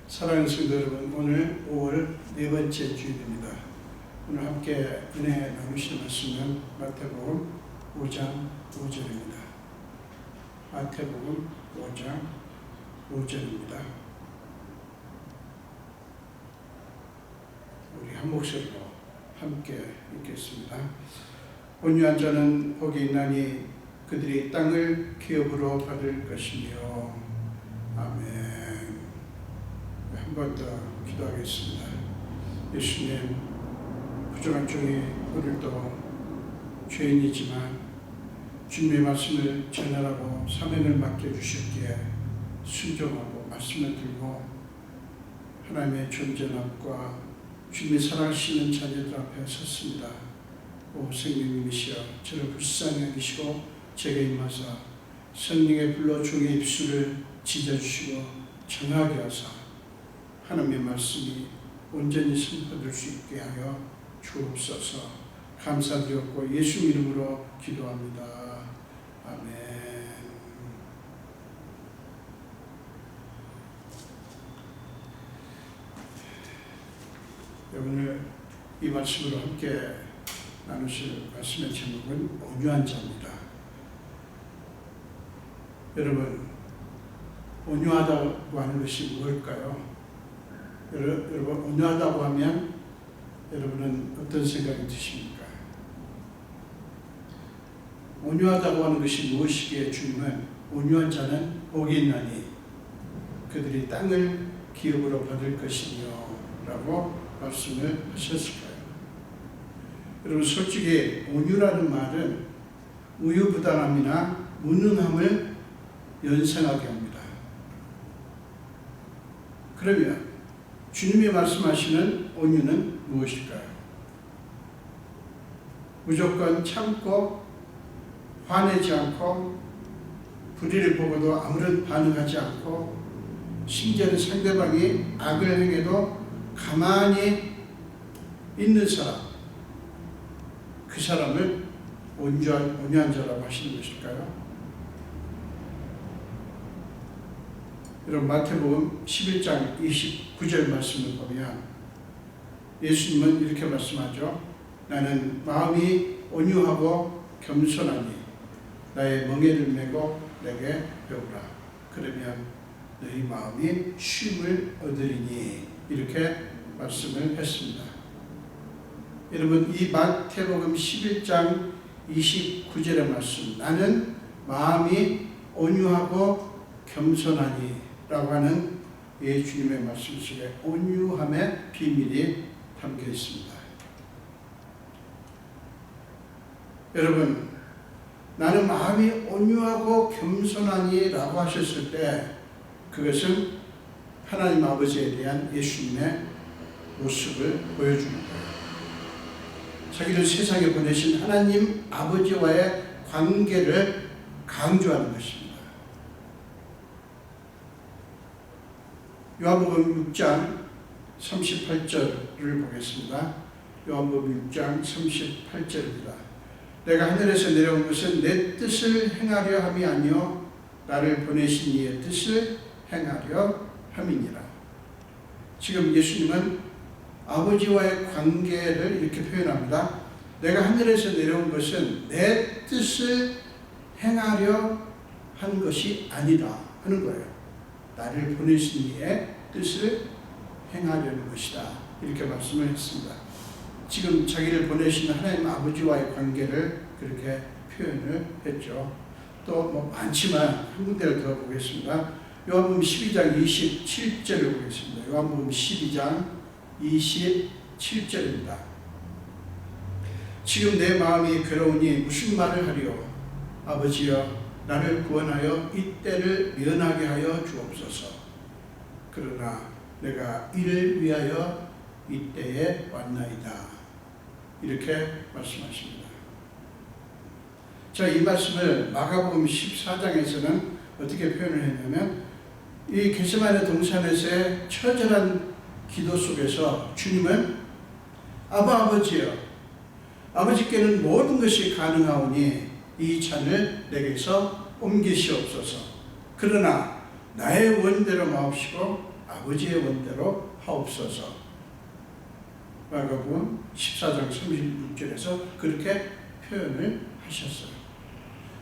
사랑하는 성도 여러분, 오늘 5월 네 번째 주일입니다. 오늘 함께 은혜 나누실 말씀은 마태복음 5장 5절입니다. 마태복음 5장 5절입니다. 우리 한 목소리로 함께 읽겠습니다. 온유한 자는 복이 있나니 그들이 땅을 기업으로 받을 것이며. 아멘. 한 번 더 기도하겠습니다. 예수님, 부족한 중에 오늘도 죄인이지만 주님의 말씀을 전하라고 사명을 맡겨주셨기에 순종하고 말씀을 들고 하나님의 존재함과 주님의 사랑하시는 자녀들 앞에 섰습니다. 오 성령님이시여, 저를 불쌍히 여기시고 제게 임하사 성령의 불로 종의 입술을 찢어주시고 정하게 하사 하나님의 말씀이 온전히 선포될 수 있게 하여 주옵소서. 감사드렸고 예수 이름으로 기도합니다. 아멘. 오늘 이 말씀으로 함께 나누실 말씀의 제목은 온유한 자입니다. 여러분, 온유하다고 하는 것이 무엇일까요? 여러분, 온유하다고 하면 여러분은 어떤 생각이 드십니까? 온유하다고 하는 것이 무엇이기에 주님은 온유한 자는 복이 있나니 그들이 땅을 기업으로 받을 것이며 라고 말씀을 하셨을까요? 여러분, 솔직히 온유라는 말은 우유부단함이나 무능함을 연상하게 합니다. 그러면 주님이 말씀하시는 온유는 무엇일까요? 무조건 참고 화내지 않고 불의를 보고도 아무런 반응하지 않고 심지어는 상대방이 악을 행해도 가만히 있는 사람, 그 사람을 온유한 자라고 하시는 것일까요? 여러분, 마태복음 11장 29절 말씀을 보면 예수님은 이렇게 말씀하죠. 나는 마음이 온유하고 겸손하니 나의 멍에를 메고 내게 배우라. 그러면 너희 마음이 쉼을 얻으리니. 이렇게 말씀을 했습니다. 여러분, 이 마태복음 11장 29절의 말씀, 나는 마음이 온유하고 겸손하니 라고 하는 예수님의 말씀 속에 온유함의 비밀이 담겨 있습니다. 여러분, 나는 마음이 온유하고 겸손하니 라고 하셨을 때 그것은 하나님 아버지에 대한 예수님의 모습을 보여주는 거예요. 자기를 세상에 보내신 하나님 아버지와의 관계를 강조하는 것입니다. 요한복음 6장 38절을 보겠습니다. 요한복음 6장 38절입니다. 내가 하늘에서 내려온 것은 내 뜻을 행하려 함이 아니요 나를 보내신 이의 뜻을 행하려 함이니라. 지금 예수님은 아버지와의 관계를 이렇게 표현합니다. 내가 하늘에서 내려온 것은 내 뜻을 행하려 한 것이 아니다 하는 거예요. 나를 보내신 이의 뜻을 행하려는 것이다. 이렇게 말씀을 했습니다. 지금 자기를 보내신 하나님 아버지와의 관계를 그렇게 표현을 했죠. 또 많지만 한 군데를 더 보겠습니다. 요한복음 12장 27절을 보겠습니다. 요한복음 12장 27절입니다. 지금 내 마음이 괴로우니 무슨 말을 하리요? 아버지여, 나를 구원하여 이 때를 면하게 하여 주옵소서. 그러나 내가 이를 위하여 이 때에 왔나이다. 이렇게 말씀하십니다. 자, 이 말씀을 마가복음 14장에서는 어떻게 표현을 했냐면 이 겟세마네 동산에서의 처절한 기도 속에서 주님은 아버지여, 아버지께는 모든 것이 가능하오니 이 잔을 내게서 옮기시옵소서. 그러나 나의 원대로 마옵시고 아버지의 원대로 하옵소서. 마가복음 14장 36절에서 그렇게 표현을 하셨어요.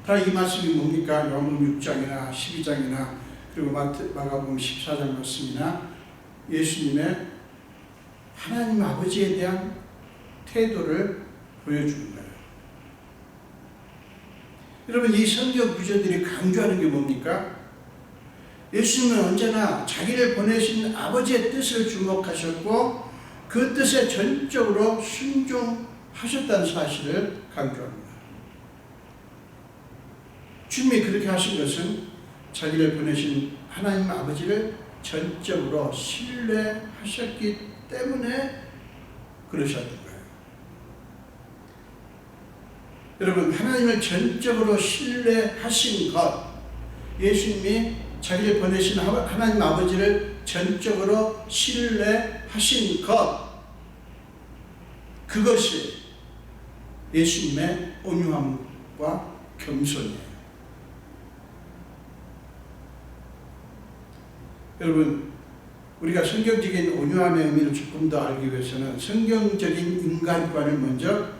다 이 말씀이 뭡니까? 요한복음 6장이나 12장이나 그리고 마가복음 14장 말씀이나 예수님의 하나님 아버지에 대한 태도를 보여주는 거예요. 여러분, 이 성경 구절들이 강조하는 게 뭡니까? 예수님은 언제나 자기를 보내신 아버지의 뜻을 주목하셨고 그 뜻에 전적으로 순종하셨다는 사실을 강조합니다. 주님이 그렇게 하신 것은 자기를 보내신 하나님 아버지를 전적으로 신뢰하셨기 때문에 그러셨던 거예요. 여러분, 하나님을 전적으로 신뢰하신 것, 예수님이 자기를 보내신 하나님 아버지를 전적으로 신뢰하신 것, 그것이 예수님의 온유함과 겸손이에요. 여러분, 우리가 성경적인 온유함의 의미를 조금 더 알기 위해서는 성경적인 인간관을 먼저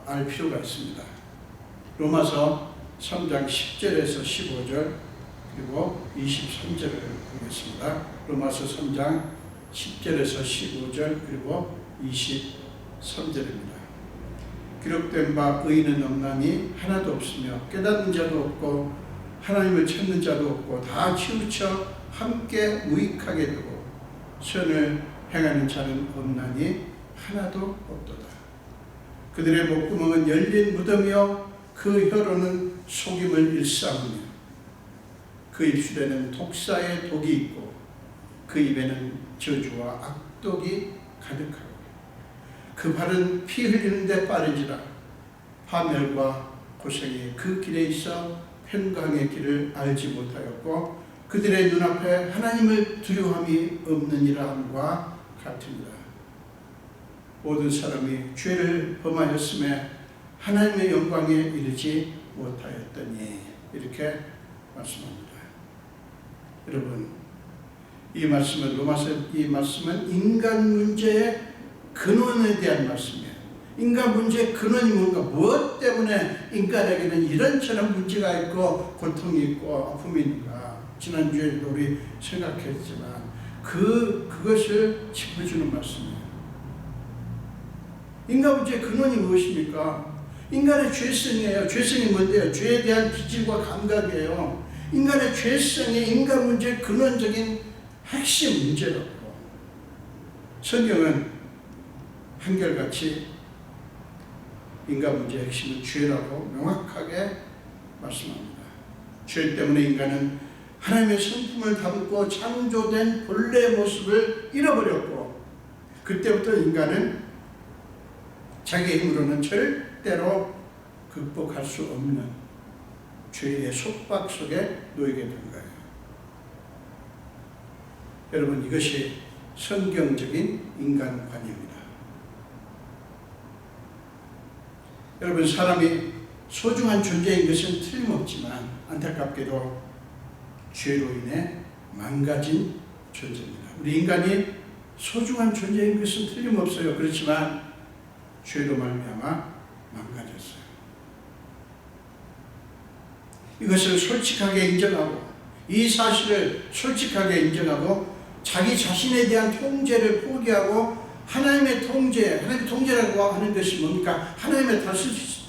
알 필요가 있습니다. 로마서 3장 10절에서 15절 그리고 23절을 보겠습니다. 로마서 3장 10절에서 15절 그리고 23절입니다. 기록된 바 의인은 없나니 하나도 없으며 깨닫는 자도 없고 하나님을 찾는 자도 없고 다 치우쳐 함께 무익하게 되고 선을 행하는 자는 없나니 하나도 없도다. 그들의 목구멍은 열린 무덤이요 그 혀로는 속임을 일삼으며 그 입술에는 독사의 독이 있고 그 입에는 저주와 악독이 가득하고 그 발은 피 흘리는 데 빠르지라. 파멸과 고생이 그 길에 있어 평강의 길을 알지 못하였고 그들의 눈앞에 하나님을 두려움이 없느니라 함과 같으니라. 모든 사람이 죄를 범하였음에 하나님의 영광에 이르지 못하였더니, 이렇게 말씀합니다. 여러분, 이 말씀은 이 말씀은 인간 문제의 근원에 대한 말씀이에요. 인간 문제의 근원이 뭔가, 무엇 때문에 인간에게는 이런저런 문제가 있고 고통이 있고 아픔이 있는가. 지난주에도 우리 생각했지만 그것을 짚어주는 말씀이에요. 인간 문제의 근원이 무엇입니까? 인간의 죄성이에요. 죄성이 뭔데요? 죄에 대한 기질과 감각이에요. 인간의 죄성이 인간 문제의 근원적인 핵심 문제라고. 성경은 한결같이 인간 문제의 핵심은 죄라고 명확하게 말씀합니다. 죄 때문에 인간은 하나님의 성품을 담고 창조된 본래의 모습을 잃어버렸고, 그때부터 인간은 자기 힘으로는 절대로 극복할 수 없는 죄의 속박 속에 놓이게 된 거예요. 여러분, 이것이 성경적인 인간관입니다. 여러분, 사람이 소중한 존재인 것은 틀림없지만 안타깝게도 죄로 인해 망가진 존재입니다. 우리 인간이 소중한 존재인 것은 틀림없어요. 그렇지만 죄로 말미암아 망가졌어요. 이것을 솔직하게 인정하고, 이 사실을 솔직하게 인정하고 자기 자신에 대한 통제를 포기하고 하나님의 통제라고 하는 것이 뭡니까? 하나님의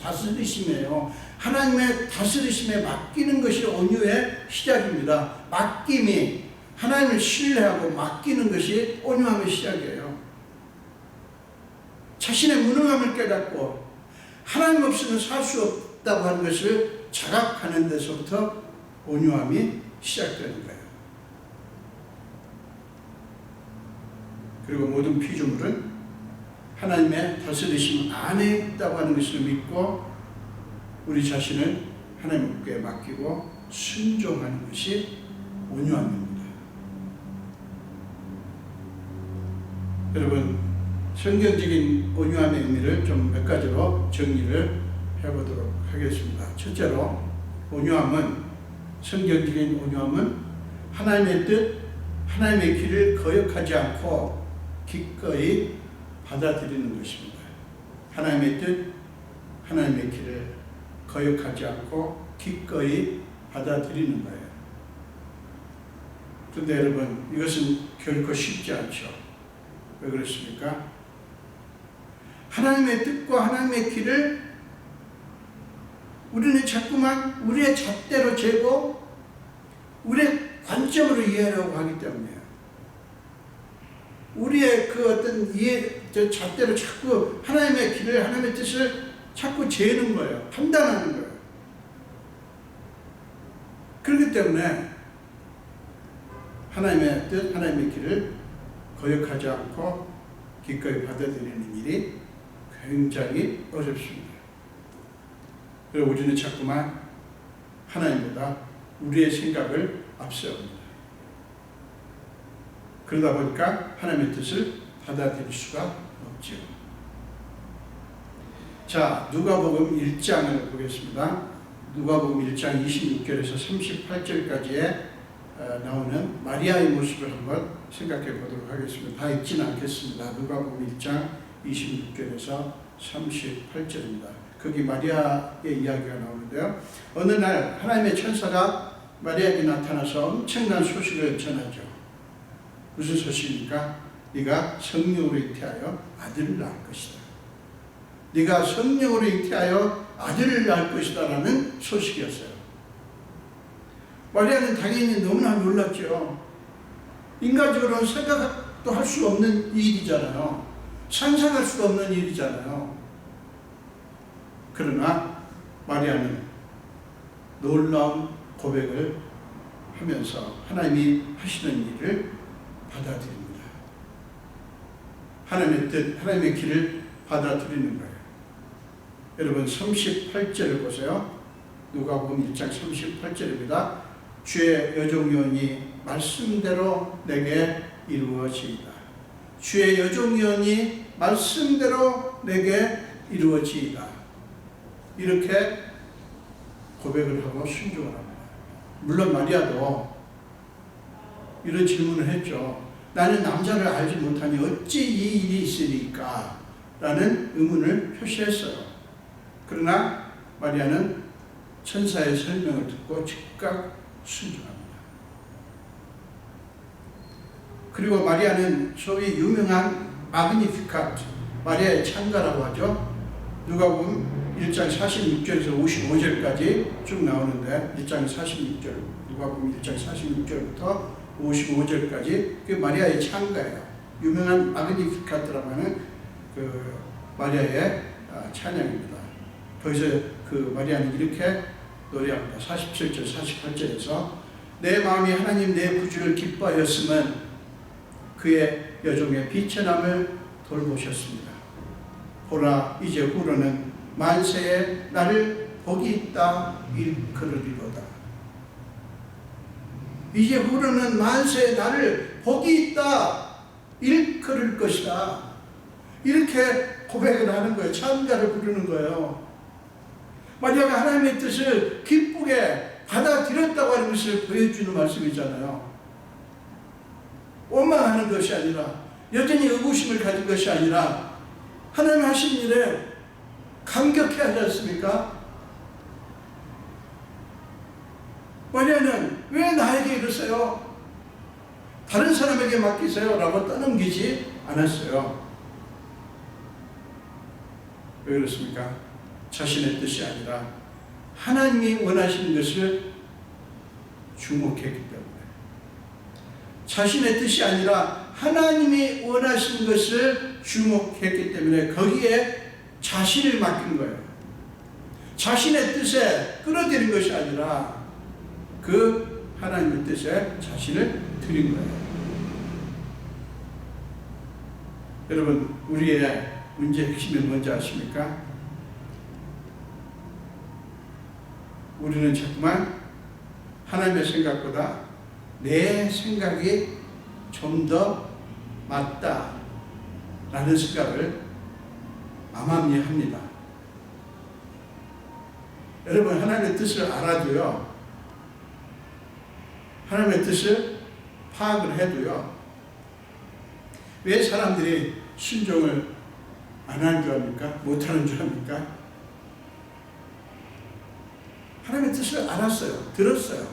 다스리심이에요. 하나님의 다스리심에 맡기는 것이 온유의 시작입니다. 맡김이, 하나님을 신뢰하고 맡기는 것이 온유함의 시작이에요. 자신의 무능함을 깨닫고 하나님 없이는 살 수 없다고 하는 것을 자각하는 데서부터 온유함이 시작되는 거예요. 그리고 모든 피조물은 하나님의 다스리심 안에 있다고 하는 것을 믿고 우리 자신을 하나님께 맡기고 순종하는 것이 온유함입니다. 여러분, 성경적인 온유함의 의미를 좀 몇 가지로 정리를 해보도록 하겠습니다. 첫째로, 온유함은, 성경적인 온유함은 하나님의 뜻, 하나님의 길을 거역하지 않고 기꺼이 받아들이는 것입니다. 하나님의 뜻, 하나님의 길을 거역하지 않고 기꺼이 받아들이는 거예요. 그런데 여러분, 이것은 결코 쉽지 않죠. 왜 그렇습니까? 하나님의 뜻과 하나님의 길을 우리는 자꾸만 우리의 잣대로 재고 우리의 관점으로 이해하려고 하기 때문이에요. 우리의 그 어떤 잣대로 자꾸 하나님의 길을, 하나님의 뜻을 자꾸 재는 거예요. 판단하는 거예요. 그렇기 때문에 하나님의 뜻, 하나님의 길을 거역하지 않고 기꺼이 받아들이는 일이 굉장히 어렵습니다. 그리고 우리는 자꾸만 하나님보다 우리의 생각을 앞세웁니다. 그러다 보니까 하나님의 뜻을 받아들일 수가 없죠. 자, 누가복음 1장을 보겠습니다. 누가복음 1장 26절에서 38절까지에 나오는 마리아의 모습을 한번 생각해 보도록 하겠습니다. 다 읽지는 않겠습니다. 누가복음 1장 26절에서 38절입니다. 거기 마리아의 이야기가 나오는데요. 어느 날 하나님의 천사가 마리아에게 나타나서 엄청난 소식을 전하죠. 무슨 소식입니까? 네가 성령으로 잉태하여 아들을 낳을 것이다. 네가 성령으로 잉태하여 아들을 낳을 것이다 라는 소식이었어요. 마리아는 당연히 너무나 놀랐죠. 인간적으로는 생각도 할 수 없는 일이잖아요. 상상할 수도 없는 일이잖아요. 그러나 마리아는 놀라운 고백을 하면서 하나님이 하시는 일을 받아들입니다. 하나님의 뜻, 하나님의 길을 받아들이는 거예요. 여러분 38절을 보세요. 누가복음 1장 38절입니다. 주의 여종연이 말씀대로 내게 이루어지이다. 주의 여종연이 말씀대로 내게 이루어지이다. 이렇게 고백을 하고 순종을 합니다. 물론 마리아도 이런 질문을 했죠. 나는 남자를 알지 못하니 어찌 이 일이 있으리까? 라는 의문을 표시했어요. 그러나 마리아는 천사의 설명을 듣고 즉각 순종합니다. 그리고 마리아는 소위 유명한 마그니피카트, 마리아의 창가라고 하죠. 누가복음 1장 46절에서 55절까지 쭉 나오는데 1장 46절, 누가복음 1장 46절부터 55절까지 그 마리아의 창가예요. 유명한 마그니피카트라고 하는 그 마리아의 찬양입니다. 거기서 그 마리아는 이렇게 노래합니다. 47절, 48절에서 내 마음이 하나님 내 구주를 기뻐하였으면 그의 여종의 비천함을 돌보셨습니다. 보라 이제 후로는 만세에 나를 복이 있다 일컬으리로다. 이제 후로는 만세에 나를 복이 있다 일컬을 것이다. 이렇게 고백을 하는 거예요. 찬가를 부르는 거예요. 마리아가 하나님의 뜻을 기쁘게 받아들였다고 하는 것을 보여주는 말씀이잖아요. 원망하는 것이 아니라, 여전히 의구심을 가진 것이 아니라 하나님 하신 일에 감격해 하지 않습니까? 마리아는 왜 나에게 이러세요? 다른 사람에게 맡기세요 라고 떠넘기지 않았어요. 왜 그렇습니까? 자신의 뜻이 아니라 하나님이 원하시는 것을 주목했기 때문에, 자신의 뜻이 아니라 하나님이 원하시는 것을 주목했기 때문에 거기에 자신을 맡긴 거예요. 자신의 뜻에 끌어들인 것이 아니라 그 하나님의 뜻에 자신을 드린 거예요. 여러분, 우리의 문제의 핵심이 뭔지 아십니까? 우리는 자꾸만 하나님의 생각보다 내 생각이 좀 더 맞다라는 생각을 암암리 합니다. 여러분, 하나님의 뜻을 알아도요, 하나님의 뜻을 파악을 해도요, 왜 사람들이 순종을 안 하는 줄 압니까? 못하는 줄 압니까? 하나님의 뜻을 알았어요. 들었어요.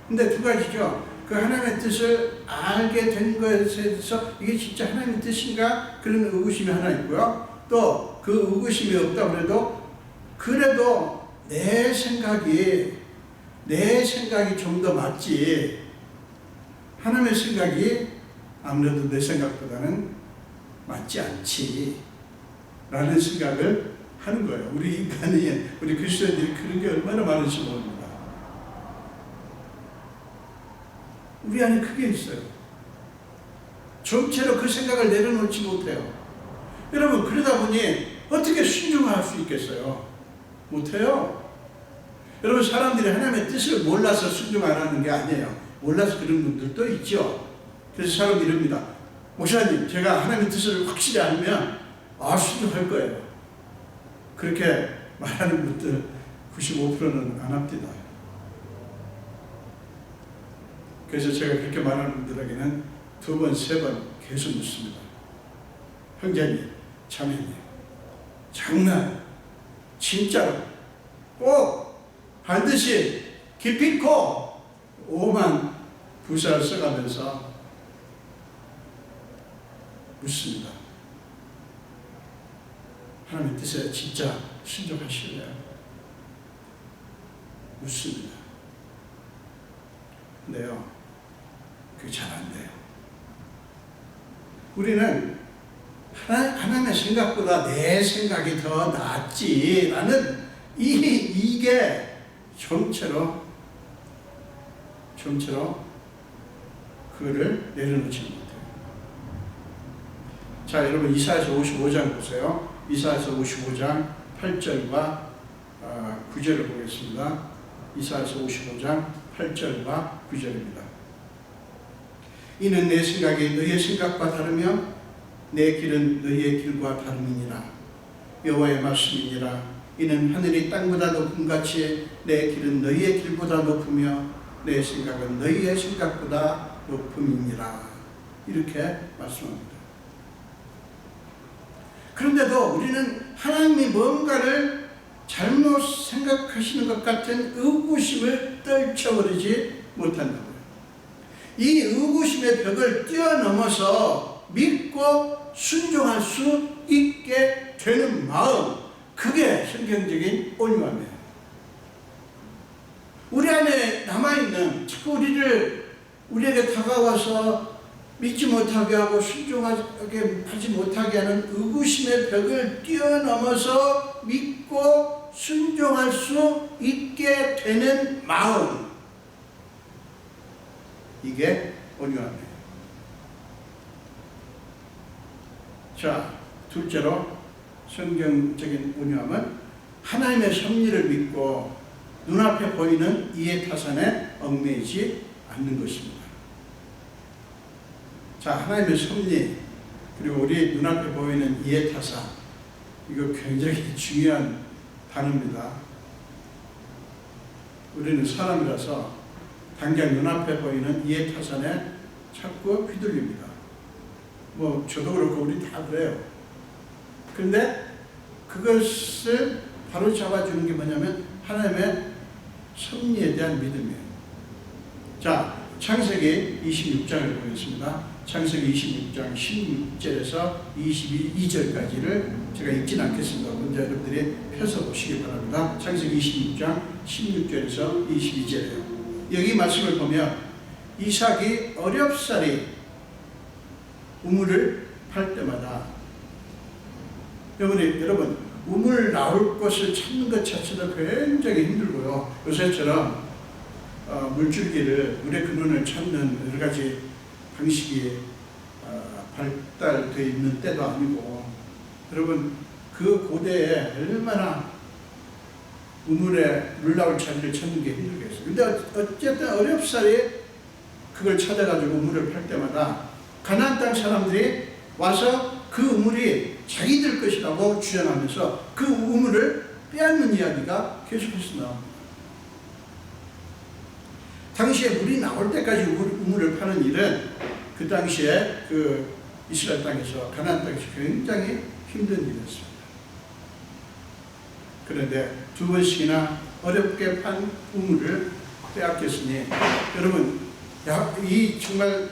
근데 두 가지죠. 그 하나님의 뜻을 알게 된 것에 대해서 이게 진짜 하나님의 뜻인가? 그런 의구심이 하나 있고요. 또 그 의구심이 없다고 해도 그래도 내 생각이 좀 더 맞지. 하나님의 생각이 아무래도 내 생각보다는 맞지 않지. 라는 생각을 하는 거예요. 우리 인간이, 우리 그리스도인들이 그런 게 얼마나 많은지 모릅니다. 우리 안에 그게 있어요. 전체로 그 생각을 내려놓지 못해요. 여러분, 그러다 보니 어떻게 순종할 수 있겠어요? 못해요. 여러분, 사람들이 하나님의 뜻을 몰라서 순종 안 하는 게 아니에요. 몰라서 그런 분들도 있죠. 그래서 사람들이 이럽니다. 목사님, 제가 하나님의 뜻을 확실히 알면 순종할 거예요. 그렇게 말하는 분들 95%는 안 합니다. 그래서 제가 그렇게 말하는 분들에게는 2번, 3번 계속 묻습니다. 형제님, 자매님, 장난, 진짜로 꼭 반드시 기필코 오만 부사를 써가면서 묻습니다. 하나님의 뜻에 진짜 순종하실래요? 묻습니다. 근데요, 그게 잘 안 돼요. 우리는 하나님의 생각보다 내 생각이 더 낫지라는 이게 좀처럼 그거를 내려놓지 못해요. 자, 여러분 이사야서 55장 보세요. 이사야서 55장 8절과 9절을 보겠습니다. 이사야서 55장 8절과 9절입니다. 이는 내 생각이 너희의 생각과 다르며 내 길은 너희의 길과 다름이니라. 여호와의 말씀이니라. 이는 하늘이 땅보다 높음 같이 내 길은 너희의 길보다 높으며 내 생각은 너희의 생각보다 높음이니라. 이렇게 말씀합니다. 그런데도 우리는 하나님이 뭔가를 잘못 생각하시는 것 같은 의구심을 떨쳐버리지 못한다고요. 이 의구심의 벽을 뛰어넘어서 믿고 순종할 수 있게 되는 마음, 그게 성경적인 온유함이에요. 우리 안에 남아있는, 자꾸 우리에게 다가와서 믿지 못하게 하고 순종하게 하지 못하게 하는 의구심의 벽을 뛰어넘어서 믿고 순종할 수 있게 되는 마음, 이게 온유함이에요. 자, 둘째로 성경적인 온유함은 하나님의 섭리를 믿고 눈앞에 보이는 이해타산에 얽매이지 않는 것입니다. 자, 하나님의 섭리, 그리고 우리 눈앞에 보이는 이해타산, 이거 굉장히 중요한 단어입니다. 우리는 사람이라서 당장 눈앞에 보이는 이해타산에 자꾸 휘둘립니다. 저도 그렇고 우리 다 그래요. 그런데 그것을 바로 잡아주는 게 뭐냐면 하나님의 섭리에 대한 믿음이에요. 자, 창세기 26장을 보겠습니다. 창세기 26장 16절에서 22절까지를 제가 읽지는 않겠습니다. 먼저 여러분들이 펴서 보시기 바랍니다. 창세기 26장 16절에서 22절이에요. 여기 말씀을 보면 이삭이 어렵사리 우물을 팔 때마다, 여러분 우물 나올 것을 찾는 것 자체도 굉장히 힘들고요. 요새처럼 물줄기를, 물의 근원을 찾는 여러 가지 방식이 발달되어 있는 때도 아니고, 여러분 그 고대에 얼마나 우물에 물 나올 자리를 찾는 게 힘들겠어요. 근데 어쨌든 어렵사리 그걸 찾아가지고 우물을 팔 때마다 가나안 땅 사람들이 와서 그 우물이 자기들 것이라고 주장하면서 그 우물을 빼앗는 이야기가 계속해서 나옵니다. 당시에 물이 나올 때까지 우물을 파는 일은 그 당시에 그 이스라엘 땅에서 가나안 땅에서 굉장히 힘든 일이었습니다. 그런데 두 번씩이나 어렵게 판 우물을 빼앗겼으니 여러분 이 정말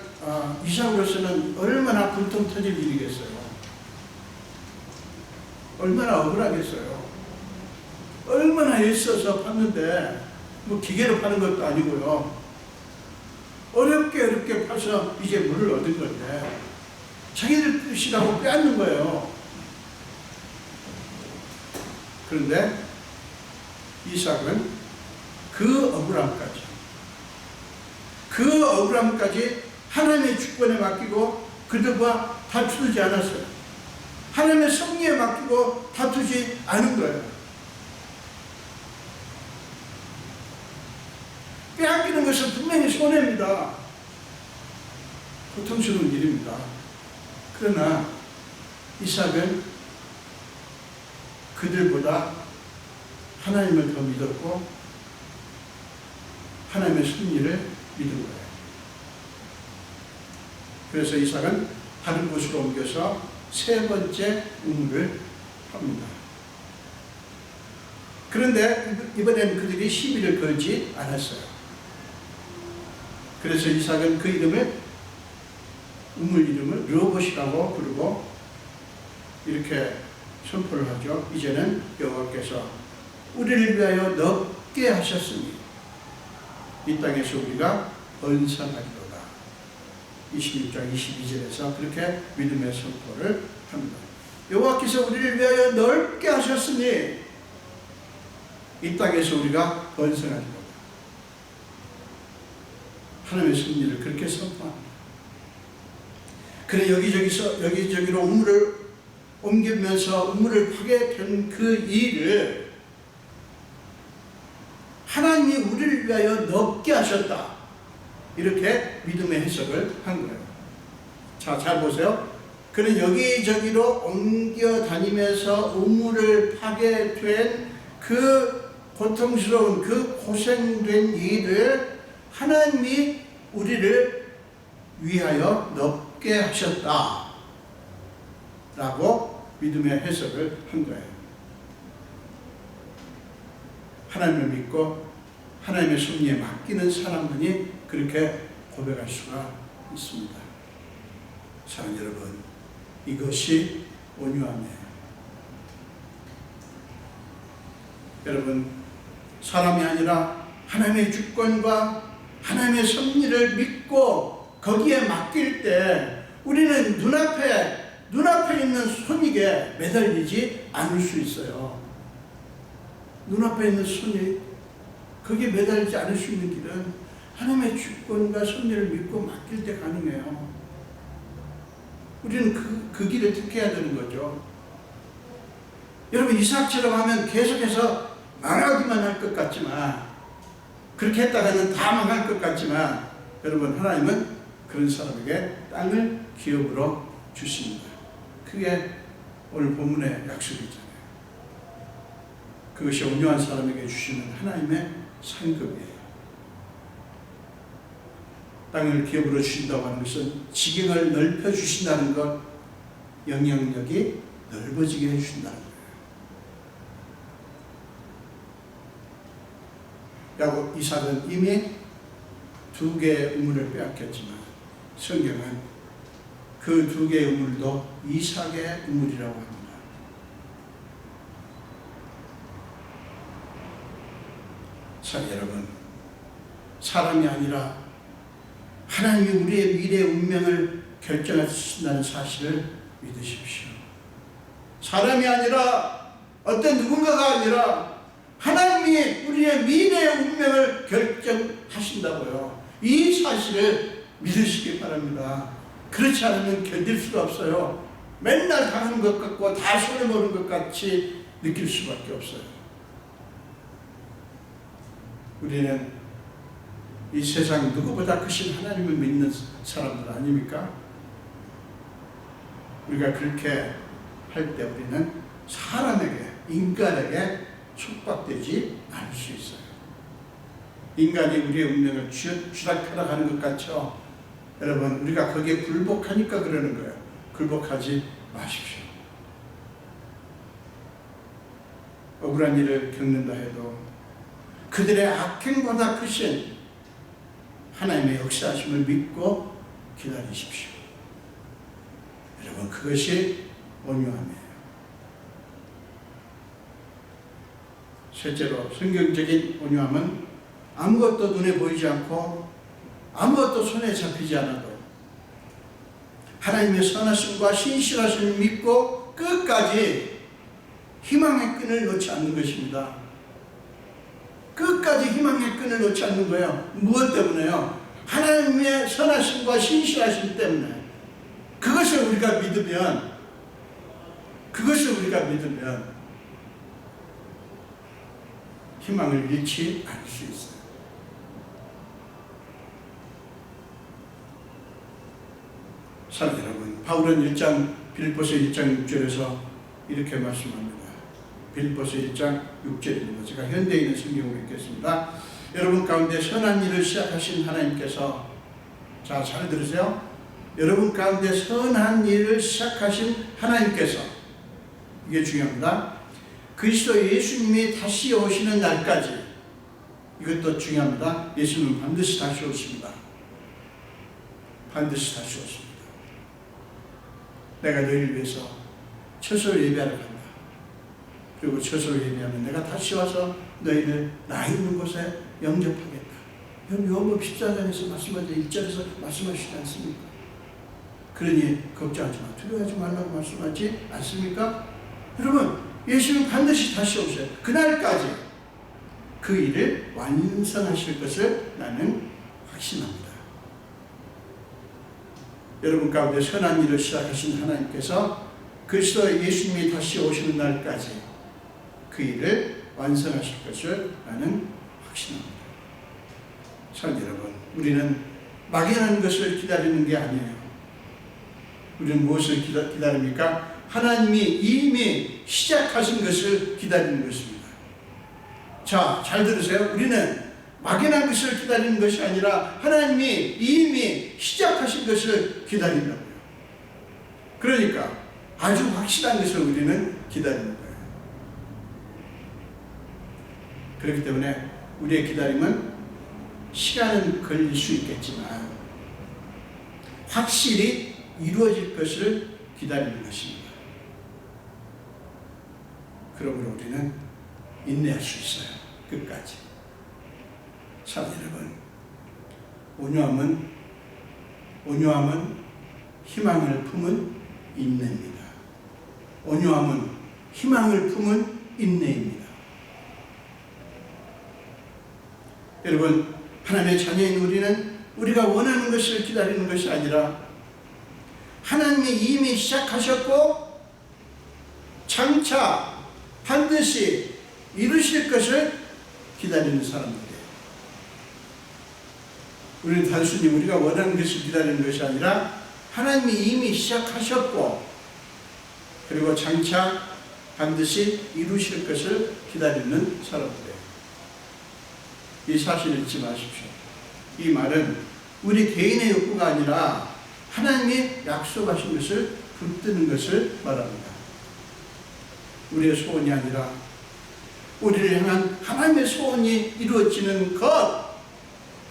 이삭으로서는 얼마나 분통 터질 일이겠어요. 얼마나 억울하겠어요. 얼마나 애써서 팠는데 뭐 기계로 파는 것도 아니고요. 어렵게 파서 이제 물을 얻은 건데 자기들 뜻이라고 빼앗는 거예요. 그런데 이삭은 그 억울함까지 하나님의 주권에 맡기고 그들과 다투지 않았어요. 하나님의 섭리에 맡기고 다투지 않은 거예요. 빼앗기는 것은 분명히 손해입니다. 고통스러운 일입니다. 그러나 이삭은 그들보다 하나님을 더 믿었고 하나님의 섭리를 믿은 거예요. 그래서 이삭은 다른 곳으로 옮겨서 세 번째 우물을 합니다. 그런데 이번에는 그들이 시비를 걸지 않았어요. 그래서 이삭은 그 우물 이름을 르호봇이라고 부르고 이렇게 선포를 하죠. 이제는 여호와께서 우리를 위하여 넓게 하셨으니 이 땅에서 우리가 번성하리로다. 26장 22절에서 그렇게 믿음의 선포를 합니다. 여호와께서 우리를 위하여 넓게 하셨으니 이 땅에서 우리가 번성하리로다. 하나님의 섭리를 그렇게 선포합니다. 그래 여기저기로 우물을 옮기면서 우물을 파게 된 그 일을 하나님이 우리를 위하여 넓게 하셨다. 이렇게 믿음의 해석을 한 거예요. 자, 잘 보세요. 그는 여기저기로 옮겨 다니면서 우물을 파게 된 그 고통스러운 그 고생된 일을 하나님이 우리를 위하여 넓게 하셨다. 라고 믿음의 해석을 한 거예요. 하나님을 믿고 하나님의 섭리에 맡기는 사람만이 그렇게 고백할 수가 있습니다. 사랑하는 여러분, 이것이 온유함이에요. 여러분, 사람이 아니라 하나님의 주권과 하나님의 섭리를 믿고 거기에 맡길 때 우리는 눈앞에 있는 손익에 매달리지 않을 수 있어요. 눈앞에 있는 손익, 거기에 매달리지 않을 수 있는 길은 하나님의 주권과 섭리를 믿고 맡길 때 가능해요. 우리는 그 길을 택해야 되는 거죠. 여러분, 이삭처럼 하면 계속해서 망하기만 할 것 같지만, 그렇게 했다가는 다 망할 것 같지만, 여러분, 하나님은 그런 사람에게 땅을 기업으로 주십니다. 그게 오늘 본문의 약속이잖아요. 그것이 온유한 사람에게 주시는 하나님의 상급이에요. 땅을 기업으로 주신다고 하는 것은 지경을 넓혀 주신다는 것, 영향력이 넓어지게 해주신다는 거예요. 야곱 이삭은 이미 2개의 우물을 빼앗겼지만 성경은 그 2개의 우물도 이삭의 우물이라고 합니다. 자, 여러분, 사람이 아니라 하나님이 우리의 미래의 운명을 결정하신다는 사실을 믿으십시오. 사람이 아니라 어떤 누군가가 아니라 하나님이 우리의 미래의 운명을 결정하신다고요. 이 사실을 믿으시기 바랍니다. 그렇지 않으면 견딜 수가 없어요. 맨날 당하는 것 같고 다 손해보는 것 같이 느낄 수밖에 없어요. 우리는 이 세상 누구보다 크신 하나님을 믿는 사람들 아닙니까? 우리가 그렇게 할 때 우리는 사람에게, 인간에게 속박되지 않을 수 있어요. 인간이 우리의 운명을 쥐락펴락하는 것 같죠? 여러분, 우리가 거기에 굴복하니까 그러는 거예요. 굴복하지 마십시오. 억울한 일을 겪는다 해도 그들의 악행보다 크신 하나님의 역사하심을 믿고 기다리십시오. 여러분, 그것이 온유함이에요. 셋째로, 성경적인 온유함은 아무것도 눈에 보이지 않고 아무것도 손에 잡히지 않아도 하나님의 선하심과 신실하심을 믿고 끝까지 희망의 끈을 놓지 않는 것입니다. 끝까지 희망의 끈을 놓지 않는 거예요. 무엇 때문에요? 하나님의 선하심과 신실하심 때문에. 그것을 우리가 믿으면 희망을 잃지 않을 수 있어요. 사랑하는 여러분, 바울은 빌립보서 1장 6절에서 이렇게 말씀합니다. 빌립보서 1장 6절입니다. 제가 현대에 있는 성경으로 읽겠습니다. 여러분 가운데 선한 일을 시작하신 하나님께서, 자, 잘 들으세요. 여러분 가운데 선한 일을 시작하신 하나님께서, 이게 중요합니다. 그리스도 예수님이 다시 오시는 날까지, 이것도 중요합니다. 예수님은 반드시 다시 오십니다. 반드시 다시 오십니다. 내가 너희를 위해서 처소를 예배하러 간다. 그리고 처소를 예배하면 내가 다시 와서 너희를 나 있는 곳에 영접하겠다. 요한복음 14장에서 말씀하신 1절에서 말씀하시지 않습니까? 그러니 걱정하지 마, 두려워하지 말라고 말씀하지 않습니까? 여러분, 예수는 반드시 다시 오셔요. 그날까지 그 일을 완성하실 것을 나는 확신합니다. 여러분 가운데 선한 일을 시작하신 하나님께서 그리스도 예수님이 다시 오시는 날까지 그 일을 완성하실 것을 나는 확신합니다. 사랑하는 여러분, 우리는 막연한 것을 기다리는 게 아니에요. 우리는 무엇을 기다립니까? 하나님이 이미 시작하신 것을 기다리는 것입니다. 자, 잘 들으세요. 우리는 막연한 것을 기다리는 것이 아니라 하나님이 이미 시작하신 것을 기다린다고요. 그러니까 아주 확실한 것을 우리는 기다리는 거예요. 그렇기 때문에 우리의 기다림은 시간은 걸릴 수 있겠지만 확실히 이루어질 것을 기다리는 것입니다. 그러므로 우리는 인내할 수 있어요. 끝까지. 사랑하는 여러분, 온유함은 희망을 품은 인내입니다. 온유함은 희망을 품은 인내입니다. 여러분, 하나님의 자녀인 우리는 우리가 원하는 것을 기다리는 것이 아니라 하나님이 이미 시작하셨고 장차 반드시 이루실 것을 기다리는 사람들이에요. 우리는 단순히 우리가 원하는 것을 기다리는 것이 아니라 하나님이 이미 시작하셨고 그리고 장차 반드시 이루실 것을 기다리는 사람들이에요. 이 사실을 잊지 마십시오. 이 말은 우리 개인의 욕구가 아니라 하나님이 약속하신 것을 붙드는 것을 말합니다. 우리의 소원이 아니라 우리를 향한 하나님의 소원이 이루어지는 것,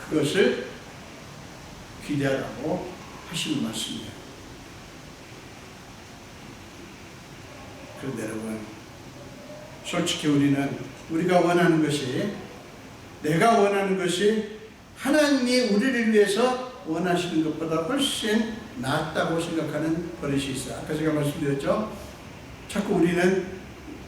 그것을 기대하라고 하시는 말씀이에요. 그런데 여러분, 솔직히 우리가 원하는 것이, 내가 원하는 것이 하나님이 우리를 위해서 원하시는 것보다 훨씬 낫다고 생각하는 버릇이 있어요. 아까 제가 말씀드렸죠? 자꾸 우리는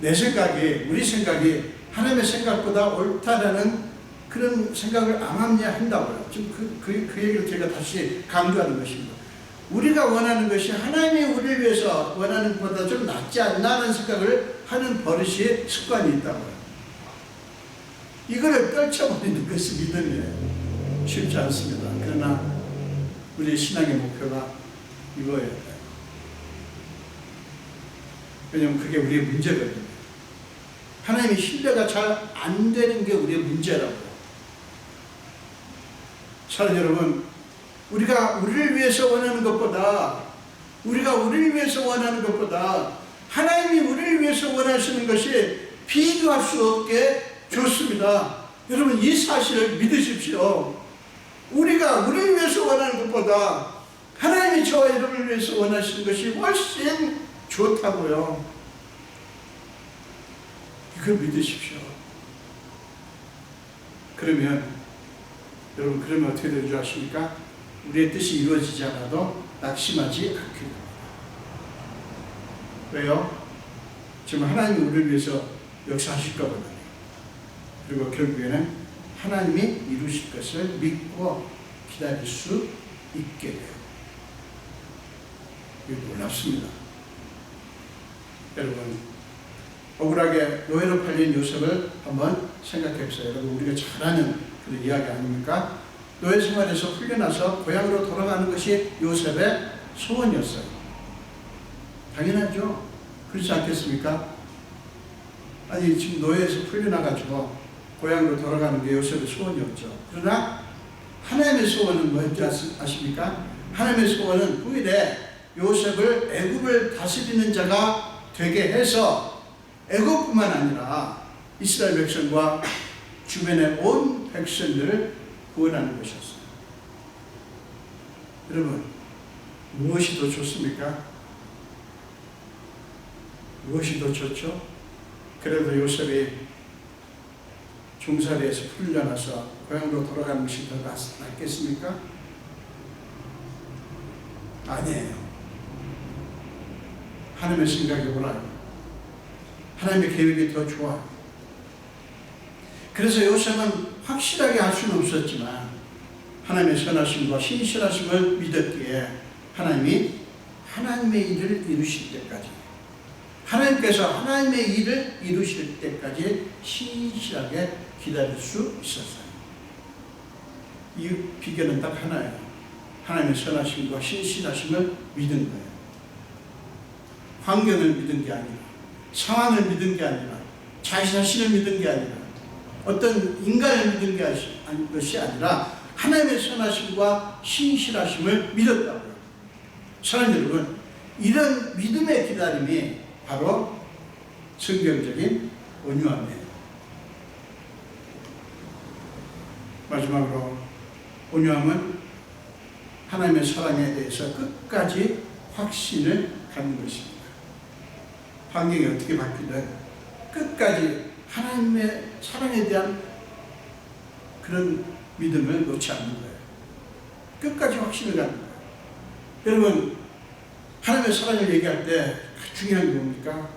우리 생각이 하나님의 생각보다 옳다라는 그런 생각을 암암리에 한다고요. 지금 그 얘기를 제가 다시 강조하는 것입니다. 우리가 원하는 것이 하나님이 우리를 위해서 원하는 것보다 좀 낫지 않나라는 생각을 하는 버릇이, 습관이 있다고요. 이거를 떨쳐버리는 것이 믿음이에요. 쉽지 않습니다. 그러나 우리의 신앙의 목표가 이거예요. 왜냐하면 그게 우리의 문제거든요. 하나님의 신뢰가 잘 안 되는 게 우리의 문제라고. 사랑 여러분, 우리가 우리를 위해서 원하는 것보다 하나님이 우리를 위해서 원하시는 것이 비교할 수 없게 좋습니다. 여러분, 이 사실을 믿으십시오. 우리가 우리를 위해서 원하는 것보다 하나님이 저와 여러분을 위해서 원하시는 것이 훨씬 좋다고요. 이걸 믿으십시오. 그러면 여러분, 어떻게 되는 줄 아십니까? 우리의 뜻이 이루어지지 않아도 낙심하지 않게 됩니다. 왜요? 지금 하나님이 우리를 위해서 역사하실 거거든요. 그리고 결국에는 하나님이 이루실 것을 믿고 기다릴 수 있게 돼요. 이게 놀랍습니다. 여러분, 억울하게 노예로 팔린 요셉을 한번 생각해 보세요. 여러분, 우리가 잘 아는 그런 이야기 아닙니까? 노예 생활에서 풀려나서 고향으로 돌아가는 것이 요셉의 소원이었어요. 당연하죠. 그렇지 않겠습니까? 아니, 지금 노예에서 풀려나가지고 고향으로 돌아가는 게 요셉의 소원이었죠. 그러나 하나님의 소원은 뭔지 아십니까? 하나님의 소원은 후일에 요셉을 애굽을 다스리는 자가 되게 해서 애굽뿐만 아니라 이스라엘 백성과 주변의 온 백성들을 구원하는 것이었어요. 여러분, 무엇이 더 좋습니까? 무엇이 더 좋죠? 그래도 요셉이 종살이에서 풀려나서 고향으로 돌아가는 것이 더 낫겠습니까? 아니에요. 하나님의 생각이 옳아요. 하나님의 계획이 더 좋아요. 그래서 요셉은 확실하게 알 수는 없었지만 하나님의 선하심과 신실하심을 믿었기에 하나님이 하나님의 일을 이루실 때까지, 하나님께서 하나님의 일을 이루실 때까지 신실하게 기다릴 수 있었어요. 이 비결은 딱 하나예요. 하나님의 선하심과 신실하심을 믿은 거예요. 환경을 믿은 게 아니라, 상황을 믿은 게 아니라, 자신 자신을 믿은 게 아니라, 어떤 인간을 믿은 것이 아니라 하나님의 선하심과 신실하심을 믿었다고요. 사랑하는 여러분, 이런 믿음의 기다림이 바로 성경적인 온유함이에요. 마지막으로, 온유함은 하나님의 사랑에 대해서 끝까지 확신을 갖는 것입니다. 환경이 어떻게 바뀌든 끝까지 하나님의 사랑에 대한 그런 믿음을 놓지 않는 거예요. 끝까지 확신을 갖는 거예요. 여러분, 하나님의 사랑을 얘기할 때 중요한 게 뭡니까?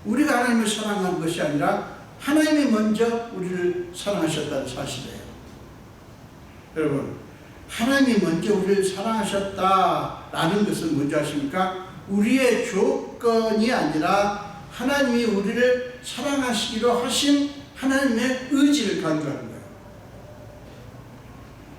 우리가 하나님을 사랑한 것이 아니라 하나님이 먼저 우리를 사랑하셨다는 사실이에요. 여러분, 하나님이 먼저 우리를 사랑하셨다라는 것은 뭔지 아십니까? 우리의 조건이 아니라 하나님이 우리를 사랑하시기로 하신 하나님의 의지를 강조하는 거예요.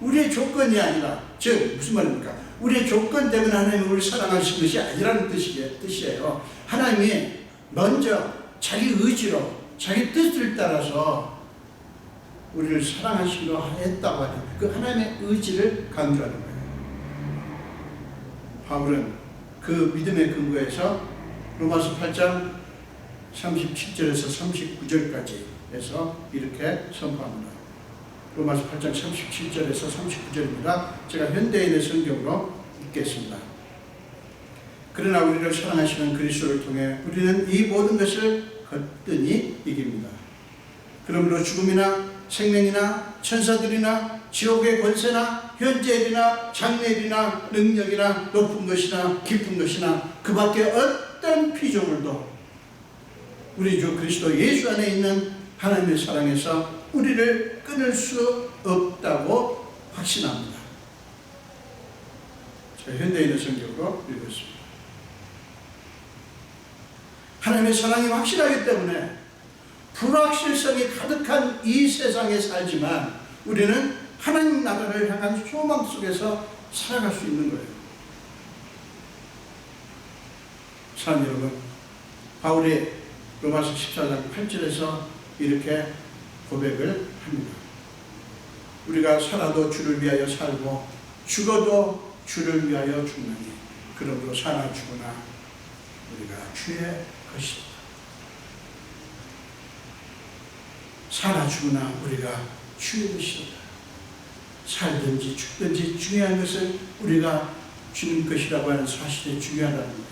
우리의 조건이 아니라, 즉 무슨 말입니까? 우리의 조건 때문에 하나님이 우리를 사랑하신 것이 아니라는 뜻이에요. 하나님이 먼저 자기 의지로, 자기 뜻을 따라서 우리를 사랑하시기로 했다고 하는 그 하나님의 의지를 강조하는 거예요. 바울은 그 믿음의 근거에서 로마서 8장 37절에서 39절까지 해서 이렇게 선포합니다. 로마서 8장 37절에서 39절입니다. 제가 현대인의 성경으로 읽겠습니다. 그러나 우리를 사랑하시는 그리스도를 통해 우리는 이 모든 것을 거뜬히 이깁니다. 그러므로 죽음이나 생명이나 천사들이나 지옥의 권세나 현재일이나 장래일이나 능력이나 높은 것이나 깊은 것이나 그 밖에 어떤 피조물도 우리 주 그리스도 예수 안에 있는 하나님의 사랑에서 우리를 끊을 수 없다고 확신합니다. 제가 현대인의 성경으로 읽었습니다. 하나님의 사랑이 확실하기 때문에 불확실성이 가득한 이 세상에 살지만 우리는 하나님 나라를 향한 소망 속에서 살아갈 수 있는 거예요. 사랑하는 여러분, 바울이 로마서 14장 8절에서 이렇게 고백을 합니다. 우리가 살아도 주를 위하여 살고 죽어도 주를 위하여 죽느니 그러므로 사나 죽으나 우리가 주의 것이다. 사나 죽으나 우리가 주의 것이다. 살든지 죽든지 중요한 것은 우리가 주는 것이라고 하는 사실이 중요하다는 거예요.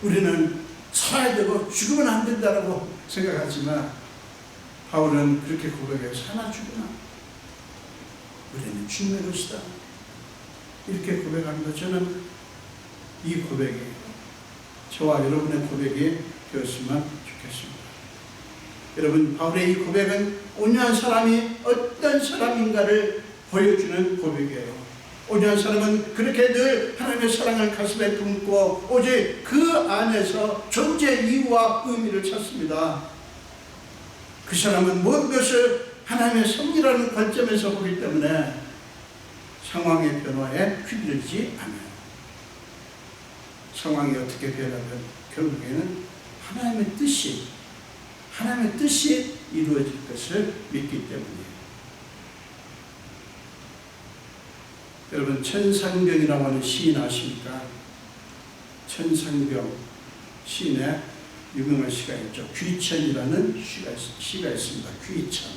우리는 살아야 되고 죽으면 안 된다고 생각하지만 바울은 그렇게 고백해요. 사나 죽으나 우리는 주의 것이다. 이렇게 고백합니다. 저는 이 고백이 저와 여러분의 고백이 되었으면 좋겠습니다. 여러분, 바울의 이 고백은 온유한 사람이 어떤 사람인가를 보여주는 고백이에요. 온유한 사람은 그렇게 늘 하나님의 사랑을 가슴에 품고 오직 그 안에서 존재 이유와 의미를 찾습니다. 그 사람은 모든 것을 하나님의 섭리라는 관점에서 보기 때문에 상황의 변화에 휘둘리지 않아요. 상황이 어떻게 변하든 결국에는 하나님의 뜻이 이루어질 것을 믿기 때문이에요. 여러분, 천상병이라고 하는 시인 아십니까? 천상병 시인의 유명한 시가 있죠. 귀천이라는 시가 있습니다. 귀천.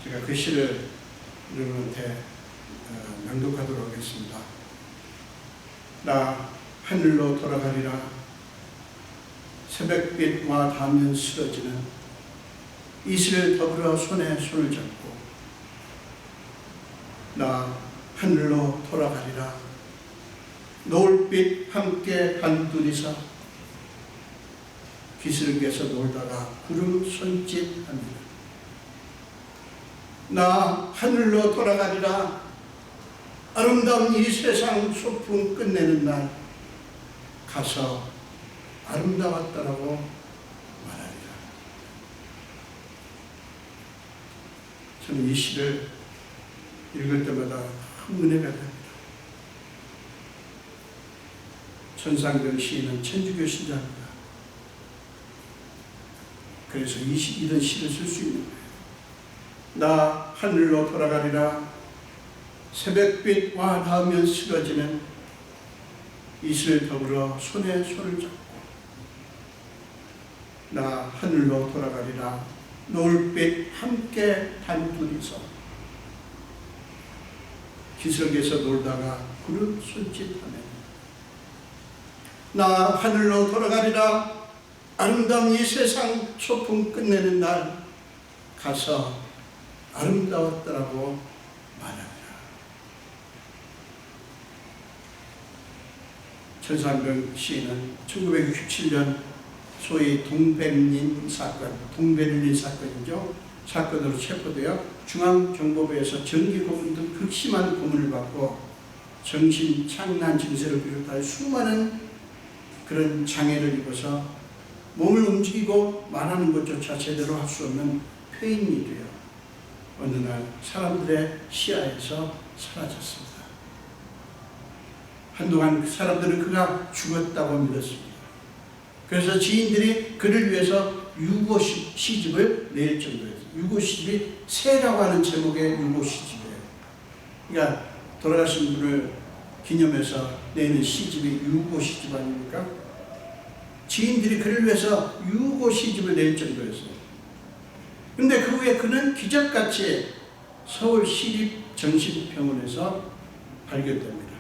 제가 그 시를 여러분한테 낭독하도록 하겠습니다. 나 하늘로 돌아가리라. 새벽빛과 닿으면 쓰러지는 이슬 더불어 손에 손을 잡고 나 하늘로 돌아가리라. 노을빛 함께 단둘이서 기슭에서 놀다가 구름 손짓합니다. 나 하늘로 돌아가리라. 아름다운 이 세상 소풍 끝내는 날 가서 아름다웠다라고 말하리라. 저는 이 시를 읽을 때마다 은혜가 됩니다. 천상병 시인은 천주교 신자입니다. 그래서 이런 시를 쓸 수 있는 거예요. 나 하늘로 돌아가리라. 새벽빛과 닿으면 쓰러지는 이슬 더불어 손에 손을 잡고 나 하늘로 돌아가리라. 노을빛 함께 단둘이서 기슭에서 놀다가 구름 손짓하네. 나 하늘로 돌아가리라. 아름다운 이 세상 소풍 끝내는 날 가서 아름다웠더라고 말하리라. 천상병 시인은 1967년 소위 동백린 사건이죠. 사건으로 체포되어 중앙정보부에서 정기고문 등 극심한 고문을 받고 정신착란 증세를 비롯한 수많은 그런 장애를 입어서 몸을 움직이고 말하는 것조차 제대로 할 수 없는 폐인이 되어 어느 날 사람들의 시야에서 사라졌습니다. 한동안 사람들은 그가 죽었다고 믿었습니다. 그래서 지인들이 그를 위해서 유고 시집을 낼 정도였어요. 유고 시집이 새라고 하는 제목의 유고 시집이에요. 그러니까 돌아가신 분을 기념해서 내는 시집이 유고 시집 아닙니까? 지인들이 그를 위해서 유고 시집을 낼 정도였어요. 그런데 그 후에 그는 기적같이 서울 시립정신병원에서 발견됩니다.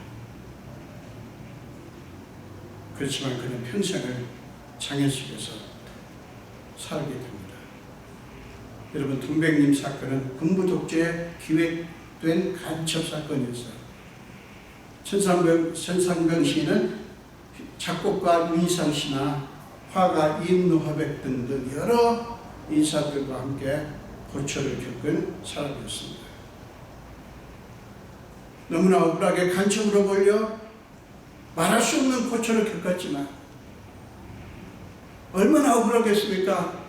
그렇지만 그는 평생을 장애 속에서 살게 됩니다. 여러분, 동백님 사건은 군부 독재에 기획된 간첩 사건이었어요. 천상병 시인은 작곡가 윤희상 씨나 화가 이응노화백 등등 여러 인사들과 함께 고초를 겪은 사람이었습니다. 너무나 억울하게 간첩으로 몰려 말할 수 없는 고초를 겪었지만 얼마나 억울하겠습니까?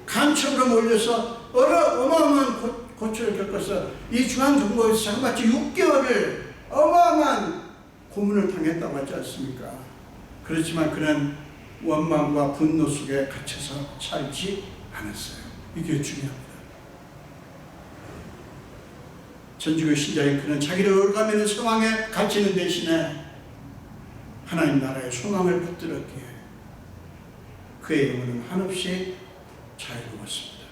간첩으로 몰려서 어마어마한 고초를 겪어서 이 중앙정보에서 자그마치 6개월을 어마어마한 고문을 당했다고 하지 않습니까? 그렇지만 그는 원망과 분노 속에 갇혀서 살지 않았어요. 이게 중요합니다. 전주교 신자인 그는 자기를 올가매는 상황에 갇히는 대신에 하나님 나라의 소망을 붙들었기에 그의 영혼은 한없이 자유로웠습니다.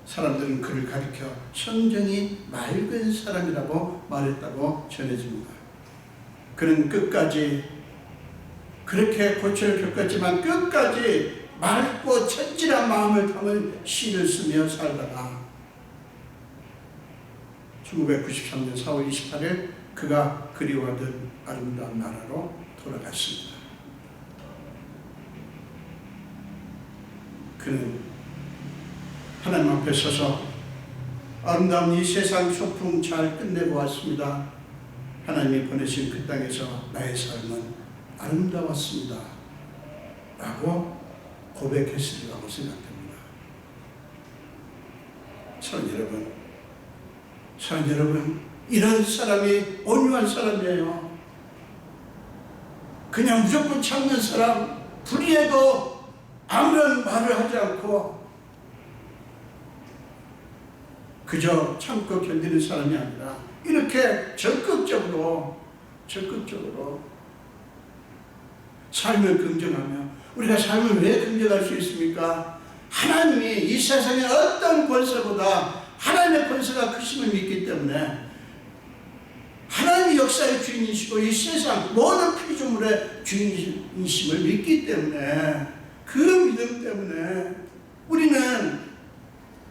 사람들은 그를 가리켜 성정이 맑은 사람이라고 말했다고 전해집니다. 그는 끝까지 그렇게 고초를 겪었지만 끝까지 맑고 천진한 마음을 담은 시를 쓰며 살다가 1993년 4월 28일 그가 그리워하던 아름다운 나라로 돌아갔습니다. 그는 하나님 앞에 서서 아름다운 이 세상 소풍 잘 끝내고 왔습니다. 하나님이 보내신 그 땅에서 나의 삶은 아름다웠습니다. 라고 고백했으리라고 생각됩니다. 사랑 여러분, 이런 사람이 온유한 사람이에요. 그냥 무조건 참는 사람, 불의해도 아무런 말을 하지 않고 그저 참고 견디는 사람이 아니라 이렇게 적극적으로 삶을 긍정하며, 우리가 삶을 왜 긍정할 수 있습니까? 하나님이 이 세상의 어떤 권세보다 하나님의 권세가 크심을 믿기 때문에, 하나님이 역사의 주인이시고 이 세상 모든 피조물의 주인이심을 믿기 때문에, 그 믿음 때문에 우리는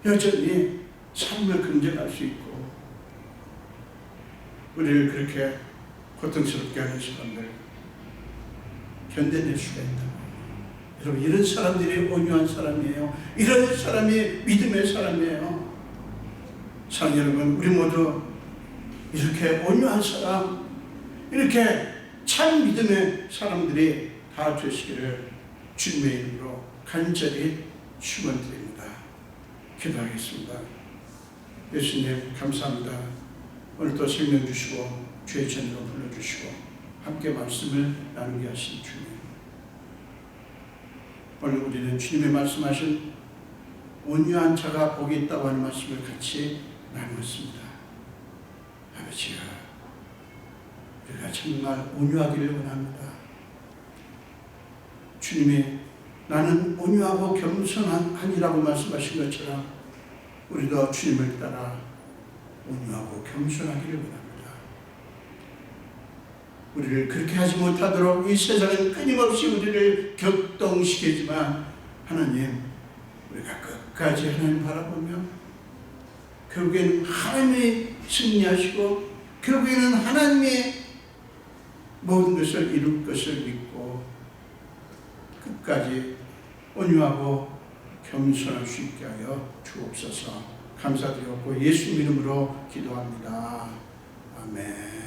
여전히 삶을 긍정할 수 있고, 우리를 그렇게 고통스럽게 하는 시간들 견뎌낼 수가 있다. 여러분, 이런 사람들이 온유한 사람이에요. 이런 사람이 믿음의 사람이에요. 사랑 여러분, 우리 모두 이렇게 온유한 사람, 이렇게 참 믿음의 사람들이 다 되시기를 주님의 이름으로 간절히 축원드립니다. 기도하겠습니다. 예수님 감사합니다. 오늘 또 생명 주시고 주의 전으로 불러주시고 함께 말씀을 나누게 하신 주님, 오늘 우리는 주님의 말씀하신 온유한 자가 복이 있다고 하는 말씀을 같이 나누었습니다. 아버지가 우리가 정말 온유하기를 원합니다. 주님이 나는 온유하고 겸손하니라고 말씀하신 것처럼 우리도 주님을 따라 온유하고 겸손하기를 원합니다. 우리를 그렇게 하지 못하도록 이 세상은 끊임없이 우리를 격동시키지만, 하나님, 우리가 끝까지 하나님 바라보며 결국에는 하나님이 승리하시고 결국에는 하나님이 모든 것을 이룰 것을 믿고 끝까지 온유하고 겸손할 수 있게 하여 주옵소서. 감사드렸고 예수 이름으로 기도합니다. 아멘.